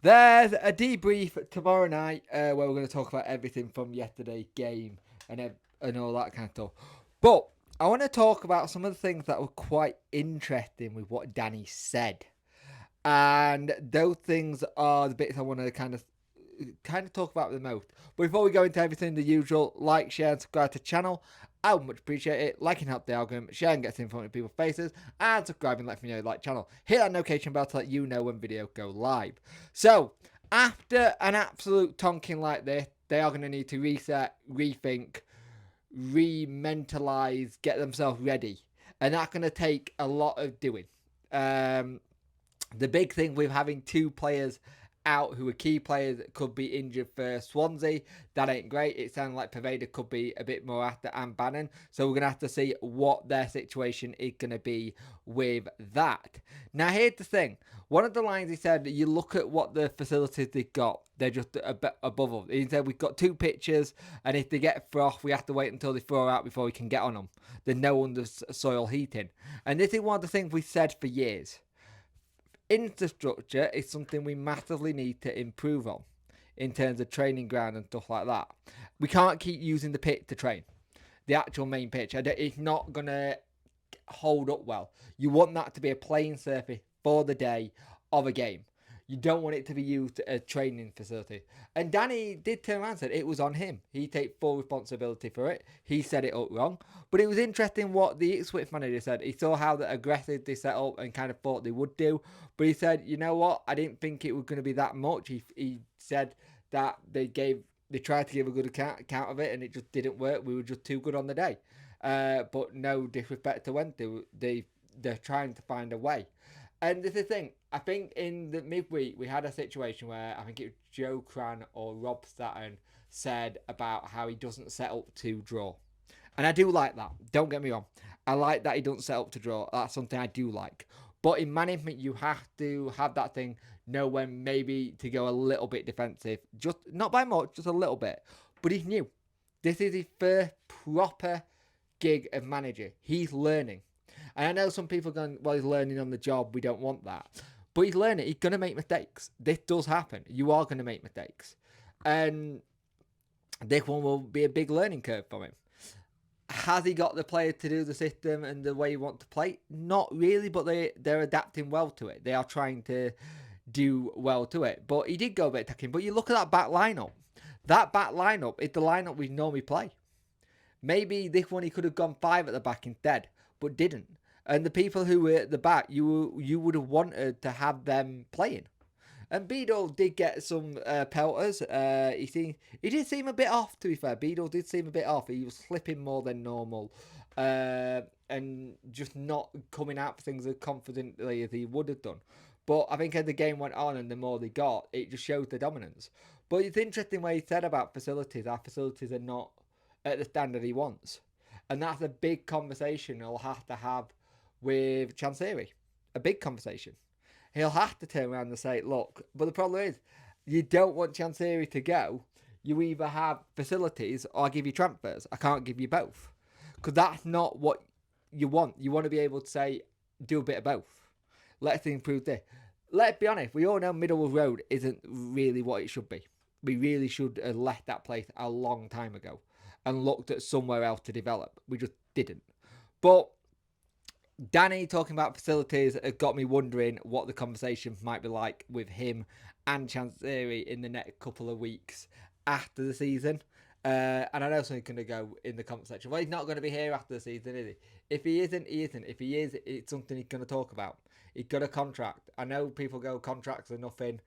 There's a debrief tomorrow night where we're going to talk about everything from yesterday's game and all that kind of stuff. But I want to talk about some of the things that were quite interesting with what Danny said, and those things are the bits I want to kind of talk about the most. But before we go into everything, the usual, like, share, and subscribe to the channel. I would much appreciate it. Liking helps the algorithm, sharing gets in front of people's faces, and subscribing lets me know you like the channel. Hit that notification bell to let you know when videos go live. So, after an absolute tonking like this, they are going to need to reset, rethink, re-mentalize, get themselves ready. And that's going to take a lot of doing. Um, the big thing with having two players out who are key players could be injured for Swansea. That ain't great. It sounds like Pervada could be a bit more after Anne Bannon. So we're going to have to see what their situation is going to be with that. Now, here's the thing. One of the lines he said, you look at what the facilities they've got, they're just a bit above them. He said, we've got two pitches, and if they get froth, we have to wait until they thaw out before we can get on them. There's no under soil heating. And this is one of the things we said for years. Infrastructure is something we massively need to improve on in terms of training ground and stuff like that. We can't keep using the pitch to train. The actual main pitch, it's not going to hold up well. You want that to be a playing surface for the day of a game. You don't want it to be used as a training facility. And Danny did turn around and said it was on him. He takes full responsibility for it. He set it up wrong. But it was interesting what the Ipswich manager said. He saw how the aggressive they set up and kind of thought they would do. But he said, you know what? I didn't think it was going to be that much. He said that they tried to give a good account of it and it just didn't work. We were just too good on the day. But no disrespect to Wendy, they're trying to find a way. And this is the thing. I think in the midweek we had a situation where I think it was Joe Cran or Rob Statten said about how he doesn't set up to draw. And I do like that. Don't get me wrong. I like that he doesn't set up to draw. That's something I do like. But in management, you have to have that thing, know when maybe to go a little bit defensive. Just not by much, just a little bit. But he's new. This is his first proper gig of manager. He's learning. And I know some people are going, well, he's learning on the job. We don't want that. But he's learning. He's going to make mistakes. This does happen. You are going to make mistakes. And this one will be a big learning curve for him. Has he got the player to do the system and the way he wants to play? Not really, but they're adapting well to it. They are trying to do well to it. But he did go a bit attacking. But you look at that back lineup. That back lineup is the lineup we normally play. Maybe this one he could have gone 5 at the back instead, but didn't. And the people who were at the back, you would have wanted to have them playing. And Beadle did get some pelters. He did seem a bit off, to be fair. Beadle did seem a bit off. He was slipping more than normal. And just not coming out for things as confidently as he would have done. But I think as the game went on and the more they got, it just shows the dominance. But it's interesting what he said about facilities. Our facilities are not at the standard he wants. And that's a big conversation he'll have to have with Chansiri. A big conversation. He'll have to turn around and say, look, but the problem is, you don't want Chansiri to go. You either have facilities or I give you transfers. I can't give you both. Because that's not what you want. You want to be able to say, do a bit of both. Let's improve this. Let's be honest, we all know Middlewood Road isn't really what it should be. We really should have left that place a long time ago and looked at somewhere else to develop. We just didn't. But Danny talking about facilities got me wondering what the conversation might be like with him and Chansiri in the next couple of weeks after the season. And I know something's going to go in the comment section. Well, he's not going to be here after the season, is he? If he isn't, he isn't. If he is, it's something he's going to talk about. He's got a contract. I know people go, contracts are nothing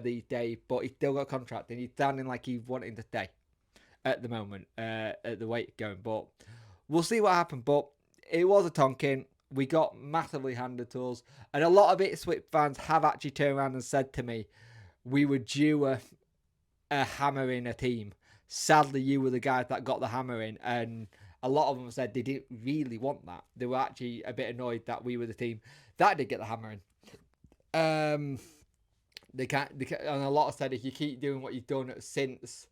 these days, but he's still got a contract and he's sounding like he's wanting to stay at the moment, at the way it's going. But we'll see what happens. But it was a tonking. We got massively handed to us. And a lot of Ipswich fans have actually turned around and said to me, we were due a hammer in a team. Sadly, you were the guys that got the hammer in. And a lot of them said they didn't really want that. They were actually a bit annoyed that we were the team that did get the hammer in. And a lot said if you keep doing what you've done since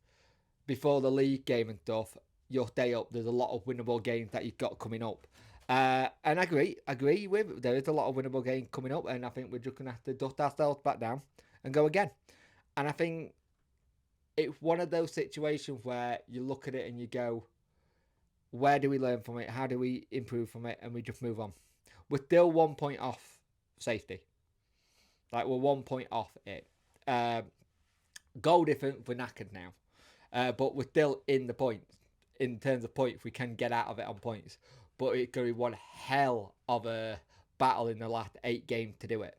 before the league game and stuff, you'll stay up. There's a lot of winnable games that you've got coming up. And I agree with there is a lot of winnable games coming up, and I think we're just gonna have to dust ourselves back down and go again. And I think it's one of those situations where you look at it and you go, where do we learn from it? How do we improve from it? And we just move on. We're still 1 point off safety. Like, we're 1 point off it. Goal different, we're knackered now. But we're still in the points. In terms of points, we can get out of it on points. But it's going to be one hell of a battle in the last 8 games to do it.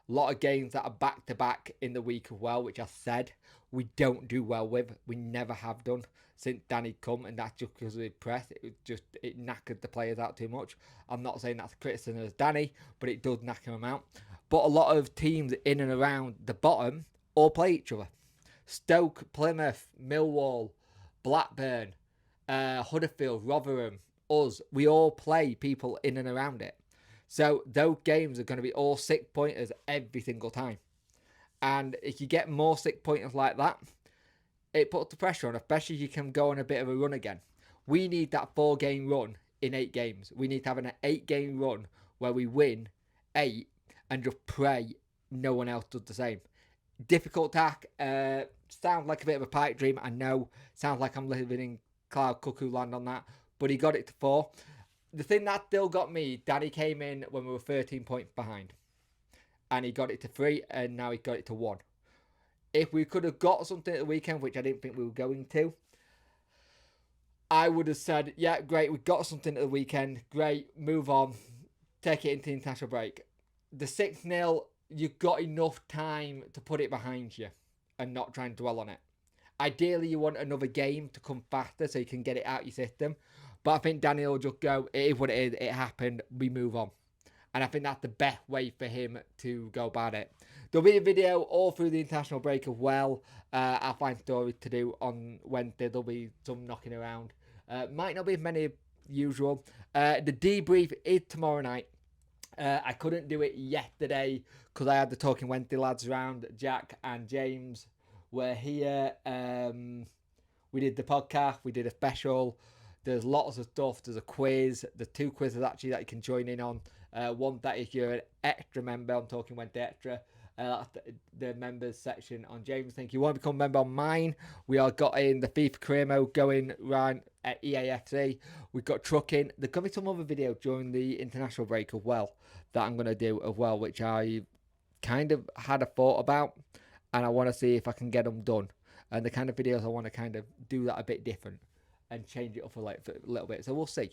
A lot of games that are back-to-back in the week as well, which I said we don't do well with. We never have done since Danny come, and that's just because of the press. It knackered the players out too much. I'm not saying that's a criticism of Danny, but it does knacker them out. But a lot of teams in and around the bottom all play each other. Stoke, Plymouth, Millwall, Blackburn, Huddersfield, Rotherham, us. We all play people in and around it. So those games are going to be all 6 pointers every single time. And if you get more 6 pointers like that, it puts the pressure on, especially if you can go on a bit of a run again. We need that 4-game run in 8 games. We need to have an 8-game run where we win 8 and just pray no one else does the same. Difficult task. Sounds like a bit of a pipe dream. I know. Sounds like I'm living in cloud cuckoo land on that. But he got it to 4. The thing that still got me, Danny came in when we were 13 points behind. And he got it to 3, and now he got it to 1. If we could have got something at the weekend, which I didn't think we were going to, I would have said, yeah, great, we got something at the weekend. Great, move on. Take it into the international break. The 6-0, you've got enough time to put it behind you and not try and dwell on it. Ideally, you want another game to come faster so you can get it out your system. But I think Danny will just go, it is what it is, it happened, we move on. And I think that's the best way for him to go about it. There'll be a video all through the international break as well. I'll find stories to do on Wednesday. There'll be some knocking around. Might not be as many as usual. The debrief is tomorrow night. I couldn't do it yesterday because I had the Talking Wednesday lads around. Jack and James were here. We did the podcast. We did a special. There's lots of stuff. There's a quiz. There's 2 quizzes actually that you can join in on. One that if you're an extra member on Talking Wednesday Extra. That's the members section on James. Think you want to become a member on mine. We are got in the FIFA career mode going around at EAFC. We've got trucking. There's going to be some other videos during the international break as well that I'm going to do as well, which I kind of had a thought about, and I want to see if I can get them done. And the kind of videos I want to kind of do that a bit different and change it up for a little bit. So we'll see.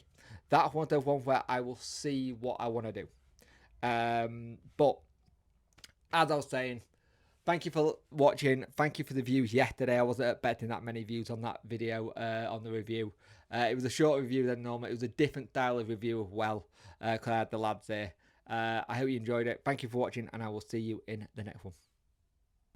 That's one of those ones where I will see what I want to do. But as I was saying, thank you for watching. Thank you for the views yesterday. I wasn't expecting that many views on that video, on the review. It was a shorter review than normal. It was a different style of review as well, because I had the lads there. I hope you enjoyed it. Thank you for watching, and I will see you in the next one.